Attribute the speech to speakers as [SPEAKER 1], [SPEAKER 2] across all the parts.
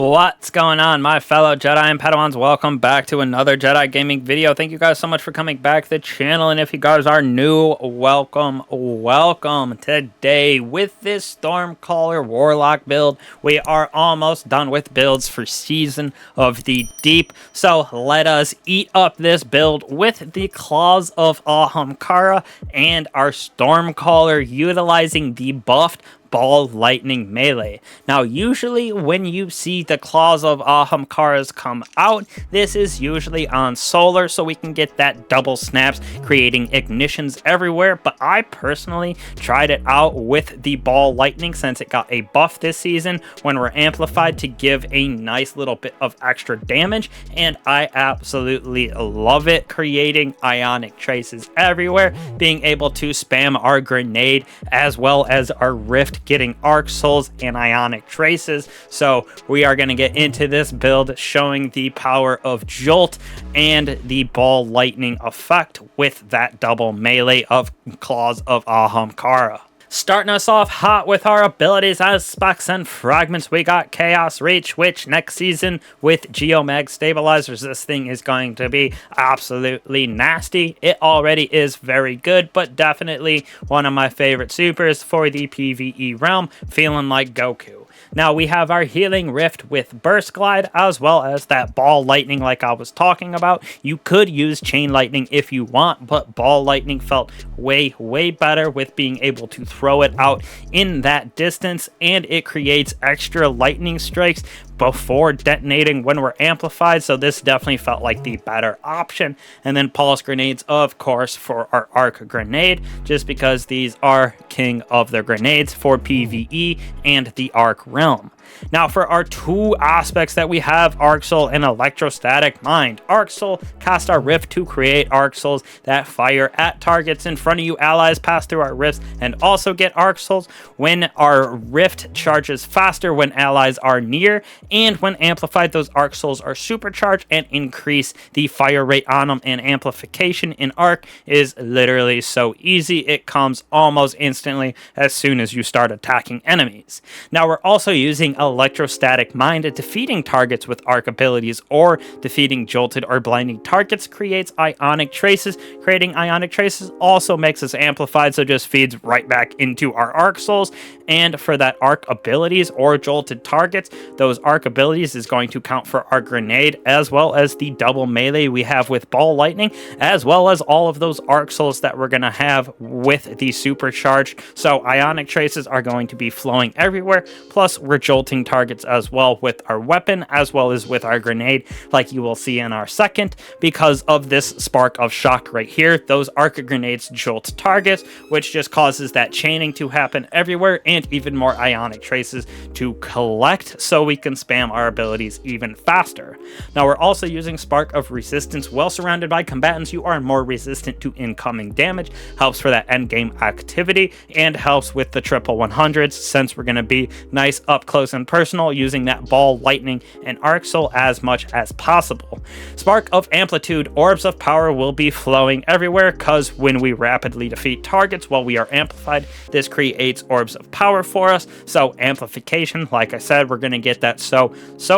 [SPEAKER 1] What's going on, my fellow Jedi and Padawans? Welcome back to another Jedi gaming video. Thank you guys so much for coming back to the channel, and if you guys are new, welcome. Today with this Stormcaller Warlock build, we are almost done with builds for Season of the Deep, so let us eat up this build with the Claws of Ahamkara and our Stormcaller utilizing the buffed Ball Lightning melee. Now, usually when you see the Claws of Ahamkaras come out, this is usually on solar, so we can get that double snaps, creating ignitions everywhere, but I personally tried it out with the Ball Lightning since it got a buff this season when we're amplified to give a nice little bit of extra damage, and I absolutely love it, creating Ionic Traces everywhere, being able to spam our grenade as well as our rift, getting Arc Souls and Ionic Traces. So we are going to get into this build showing the power of Jolt and the Ball Lightning effect with that double melee of Claws of Ahamkara. Starting us off hot with our abilities as specs and fragments, we got Chaos Reach, which next season with Geomag stabilizers, this thing is going to be absolutely nasty. It already is very good, but definitely one of my favorite supers for the PvE realm, feeling like Goku. Now we have our Healing Rift with Burst Glide, as well as that Ball Lightning like I was talking about. You could use Chain Lightning if you want, but Ball Lightning felt way better with being able to throw it out in that distance, and it creates extra lightning strikes before detonating when we're amplified, so this definitely felt like the better option. And then Pulse Grenades, of course, for our Arc Grenade, just because these are king of the grenades for PvE and the Arc realm. Now for our two aspects that we have, Arc Soul and Electrostatic Mind. Arc Soul, cast our Rift to create Arc Souls that fire at targets in front of you. Allies pass through our rifts and also get Arc Souls. When our Rift charges faster when allies are near, and when amplified, those Arc Souls are supercharged and increase the fire rate on them, and amplification in Arc is literally so easy. It comes almost instantly as soon as you start attacking enemies. Now we're also using Electrostatic Mind at defeating targets with Arc abilities, or defeating jolted or blinding targets creates Ionic Traces. Creating Ionic Traces also makes us amplified, so just feeds right back into our Arc Souls. And for that Arc abilities or jolted targets, those Arc abilities is going to count for our grenade, as well as the double melee we have with Ball Lightning, as well as all of those Arc Souls that we're going to have with the supercharged. So Ionic Traces are going to be flowing everywhere, plus we're jolting targets as well with our weapon, as well as with our grenade, like you will see in our second. Because of this Spark of Shock right here, those Arc Grenades jolt targets, which just causes that chaining to happen everywhere, and even more Ionic Traces to collect, so we can spam our abilities even faster. Now we're also using Spark of Resistance. While surrounded by combatants, you are more resistant to incoming damage, helps for that endgame activity, and helps with the triple 100s, since we're going to be nice up close and personal, using that Ball Lightning and Arc Soul as much as possible. Spark of Amplitude, Orbs of Power will be flowing everywhere, because when we rapidly defeat targets while we are amplified, this creates Orbs of Power for us. So amplification, like I said, we're going to get that so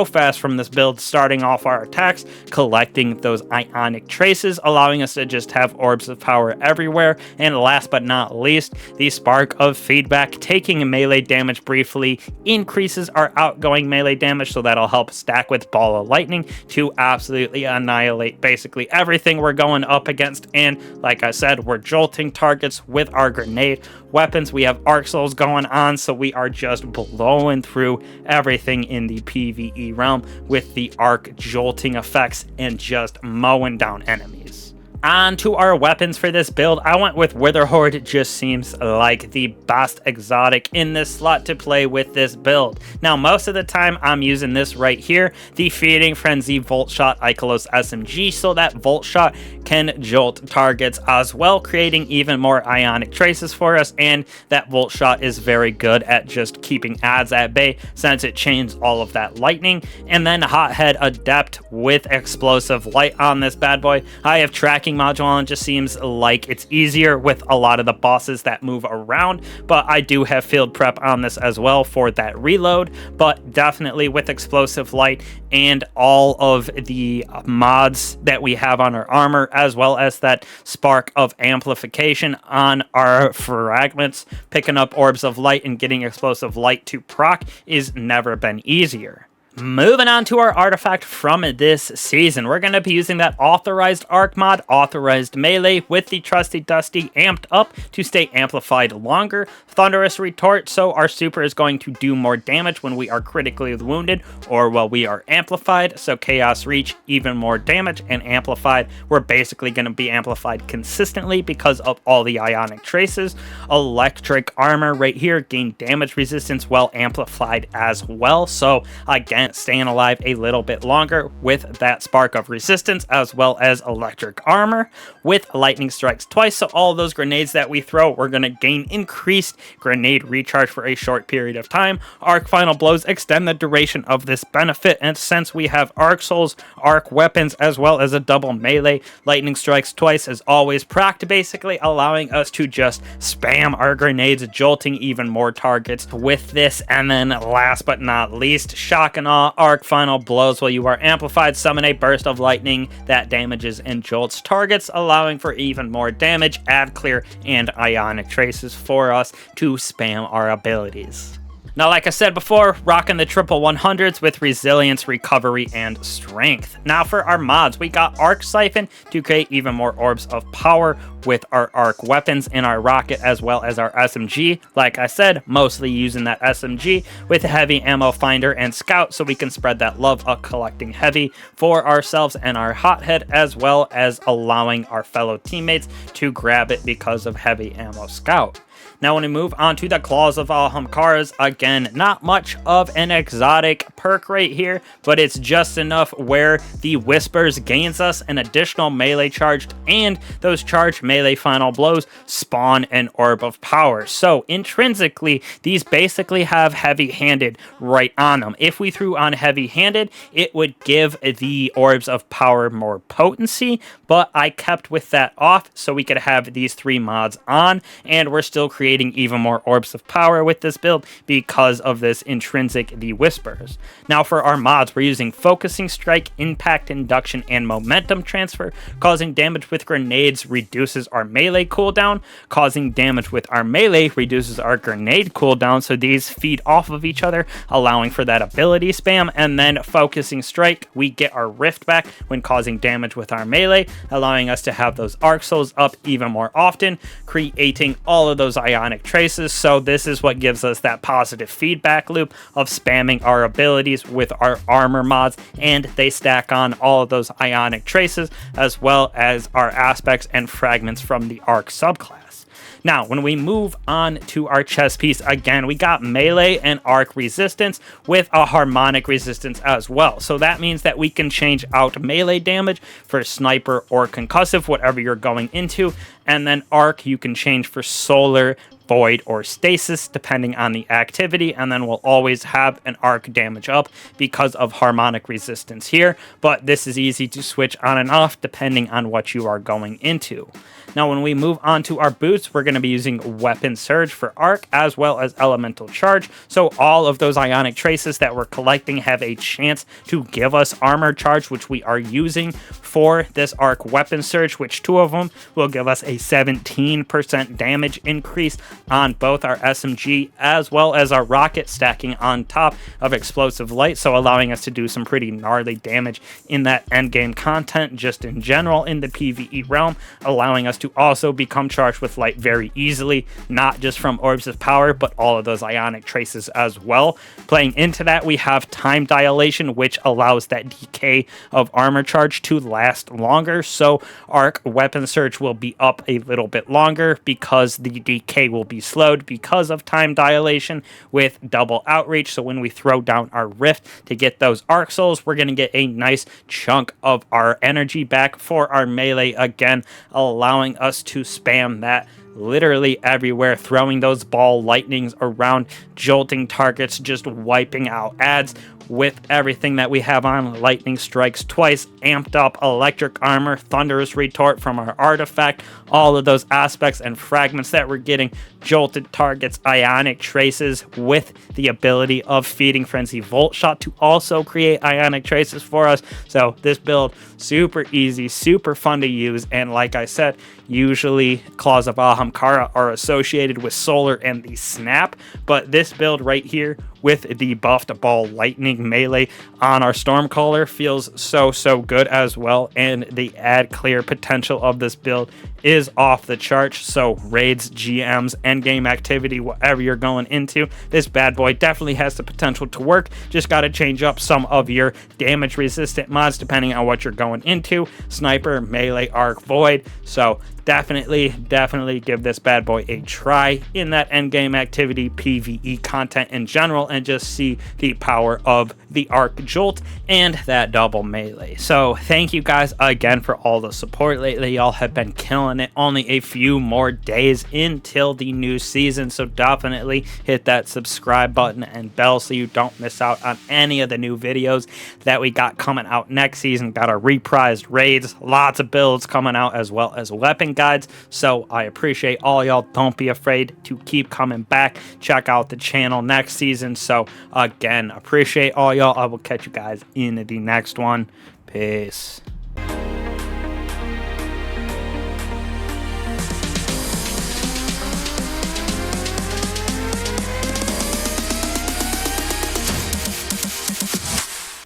[SPEAKER 1] fast from this build, starting off our attacks, collecting those Ionic Traces, allowing us to just have Orbs of Power everywhere. And last but not least, the Spark of Feedback, taking melee damage briefly increases our outgoing melee damage, so that'll help stack with Ball of Lightning to absolutely annihilate basically everything we're going up against. And like I said, we're jolting targets with our grenade. Weapons, we have Arc Souls going on, so we are just blowing through everything in the PvE realm with the Arc jolting effects and just mowing down enemies. On to our weapons for this build. I went with Witherhoard. It just seems like the best exotic in this slot to play with this build. Now, most of the time I'm using this right here, the Feeding Frenzy Volt Shot Icolos SMG, so that Volt Shot can jolt targets as well, creating even more Ionic Traces for us. And that Volt Shot is very good at just keeping ads at bay, since it chains all of that lightning. And then Hothead Adept with Explosive Light on this bad boy. I have tracking stacking module, and it just seems like it's easier with a lot of the bosses that move around. But I do have field prep on this as well for that reload, but definitely with explosive light and all of the mods that we have on our armor, as well as that spark of amplification on our fragments, picking up orbs of light and getting explosive light to proc is never been easier. Moving on to our artifact from this season, we're going to be using that authorized arc mod, authorized melee, with the trusty dusty amped up to stay amplified longer. Thunderous retort, so our super is going to do more damage when we are critically wounded or while we are amplified. So chaos reach, even more damage, and amplified, we're basically going to be amplified consistently because of all the Ionic Traces. Electric armor right here, gain damage resistance while amplified as well. So again, staying alive a little bit longer with that spark of resistance, as well as electric armor with lightning strikes twice. So all of those grenades that we throw, we're going to gain increased grenade recharge for a short period of time. Arc final blows extend the duration of this benefit, and since we have arc souls, arc weapons, as well as a double melee, lightning strikes twice is always procced, basically allowing us to just spam our grenades, jolting even more targets with this. And then last but not least, shock and awe, arc final blows while you are amplified, summon a burst of lightning that damages and jolts targets, allowing for even more damage, add clear, and Ionic Traces for us to spam our abilities. Now, like I said before, rocking the triple 100s with resilience, recovery, and strength. Now for our mods, we got Arc Siphon to create even more orbs of power with our arc weapons and our rocket, as well as our SMG. Like I said, mostly using that SMG with heavy ammo finder and scout, so we can spread that love of collecting heavy for ourselves and our hothead, as well as allowing our fellow teammates to grab it because of heavy ammo scout. Now, when we move on to the Claws of Ahamkara, again, not much of an exotic perk right here, but it's just enough where the Whispers gains us an additional melee charge, and those charged melee final blows spawn an orb of power. So intrinsically, these basically have heavy-handed right on them. If we threw on heavy-handed, it would give the orbs of power more potency, but I kept with that off so we could have these three mods on, and we're still creating even more orbs of power with this build because of this intrinsic the Whispers. Now for our mods, we're using Focusing Strike, Impact Induction, and Momentum Transfer. Causing damage with grenades reduces our melee cooldown. Causing damage with our melee reduces our grenade cooldown, so these feed off of each other, allowing for that ability spam. And then Focusing Strike, we get our Rift back when causing damage with our melee, allowing us to have those Arc Souls up even more often, creating all of those Ionic Traces. So this is what gives us that positive feedback loop of spamming our abilities with our armor mods, and they stack on all of those Ionic Traces, as well as our aspects and fragments from the Arc subclass. Now, when we move on to our chest piece, again, we got melee and arc resistance with a harmonic resistance as well. So that means that we can change out melee damage for sniper or concussive, whatever you're going into. And then arc, you can change for solar, void, or stasis, depending on the activity, and then we'll always have an arc damage up because of harmonic resistance here, but this is easy to switch on and off depending on what you are going into. Now, when we move on to our boots, we're going to be using Weapon Surge for arc, as well as Elemental Charge, so all of those Ionic Traces that we're collecting have a chance to give us armor charge, which we are using for this arc Weapon Surge, which two of them will give us a 17% damage increase on both our SMG as well as our rocket, stacking on top of explosive light, so allowing us to do some pretty gnarly damage in that endgame content, just in general in the PvE realm, allowing us to also become charged with light very easily, not just from orbs of power, but all of those Ionic Traces as well. Playing into that, we have Time Dilation, which allows that decay of armor charge to last longer, so Arc Weapon Surge will be up a little bit longer because the decay will be slowed because of Time Dilation with double outreach. So when we throw down our Rift to get those Arc Souls, we're going to get a nice chunk of our energy back for our melee, again allowing us to spam that literally everywhere, throwing those ball lightnings around, jolting targets, just wiping out adds with everything that we have on. Lightning strikes twice, amped up electric armor, thunderous retort from our artifact, all of those aspects and fragments that we're getting. Jolted targets, Ionic Traces with the ability of Feeding Frenzy Volt Shot to also create Ionic Traces for us. So this build, super easy, super fun to use, and like I said, usually Claws of Ahamkara are associated with Solar and the Snap, but this build right here with the buffed ball lightning melee on our Stormcaller feels so good as well, and the add clear potential of this build is off the charts. So raids, GMs, endgame activity, whatever you're going into, this bad boy definitely has the potential to work. Just got to change up some of your damage resistant mods depending on what you're going into. Sniper, melee, arc, void. So definitely give this bad boy a try in that endgame activity, PvE content in general, and just see the power of the arc jolt and that double melee. So thank you guys again for all the support lately. Y'all have been killing it. Only a few more days until the new season, so definitely hit that subscribe button and bell so you don't miss out on any of the new videos that we got coming out next season. Got our reprised raids, lots of builds coming out, as well as weapon guides. So I appreciate all y'all. Don't be afraid to keep coming back. Check out the channel next season. So again, appreciate all y'all. I will catch you guys in the next one. Peace.